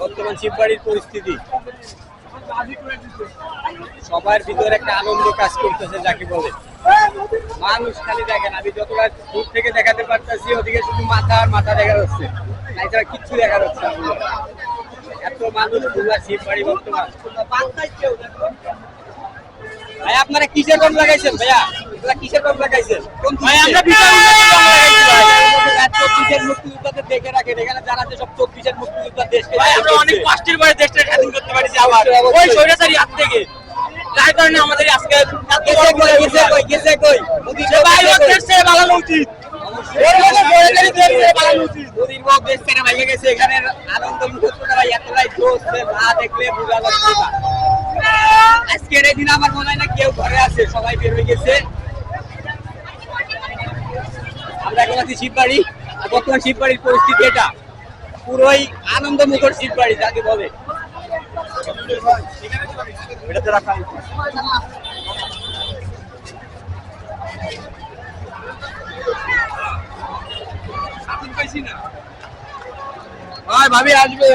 বর্তমান শিববাড়ির পরিস্থিতি সবার ভিতরে একটা আনন্দ কাজ করতেছে যাকে বলে। মানুষ খালি দেখেন, আমি যতটা দূর থেকে দেখাতে পারতেছি ওদিকে শুধু মাথা আর মাথা দেখা যাচ্ছে, এছাড়া কিচ্ছু দেখা যাচ্ছে না। এত মানুষ খুলনা শিববাড়ি বর্তমান। ভাই আপনারা কিসের কম লাগাইছেন? ভাইয়া আপনারা কিসের কম লাগাইছেন? ভাই আমরা মুক্তিযোদ্ধাদের দেখে রাখেন, এখানে যারা যেসব 24-এর মুক্তিযোদ্ধা দেশকে আমরা অনেক কষ্টের পরে দেশটা স্বাধীন করতে পারছি আবার ওই স্বৈরাচারী হাত থেকে। তার কারণে আমাদের আজকে বানানো উচিত। আজকের এই দিন আমার মনে হয় না কেউ ঘরে আছে, সবাই বের হয়ে গেছে। আমরা এখন আছি শিববাড়ি, বর্তমান শিববাড়ির পরিস্থিতি এটা পুরোই আনন্দ মুখর শিববাড়ি যাকে বলে। ভাবি আসবে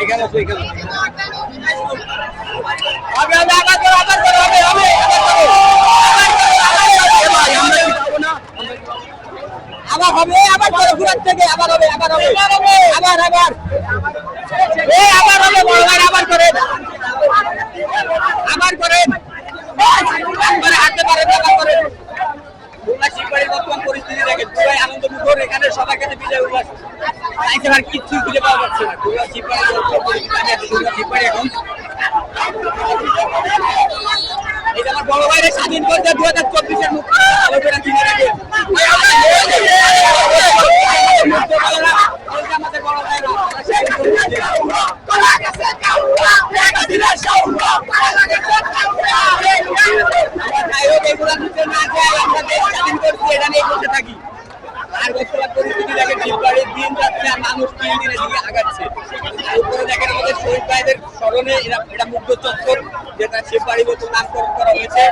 এখানে আবার হবে, আবার করে ঘুরার থেকে আবার হবে, আবার হবে, আবার আবার আবার হবে, আবার করেন, আবার করেন, হাঁটতে পারেন, আবার করেন। খুলনা শিববাড়ির বর্তমান পরিস্থিতি দেখেন, পুরাই আনন্দ মুখর। এখানে সবার কাছে বিজয় উল্লাস, আর কিচ্ছু খুঁজে পাওয়া যাচ্ছে না। খুলনা শিববাড়ির খুলনা শিববাড়ি এখন এটা আমার বড় ভাইয়ের স্বাধীন করতে 2024-এর মুক্তি আলোচনা কিনে রাখে আমাদের বড় ভাইয়েরা থাকি। আর বর্তমান পরিস্থিতি দেখেন শিববাড়ির দিন যাচ্ছে আর মানুষ দিন দিনের দিকে আগাচ্ছে। উপরে দেখেন আমাদের শহীদ ভাইদের স্মরণে এটা মুগ্ধ চত্বর, যেটা শিববাড়ির মতো নামকরণ করা হয়েছে।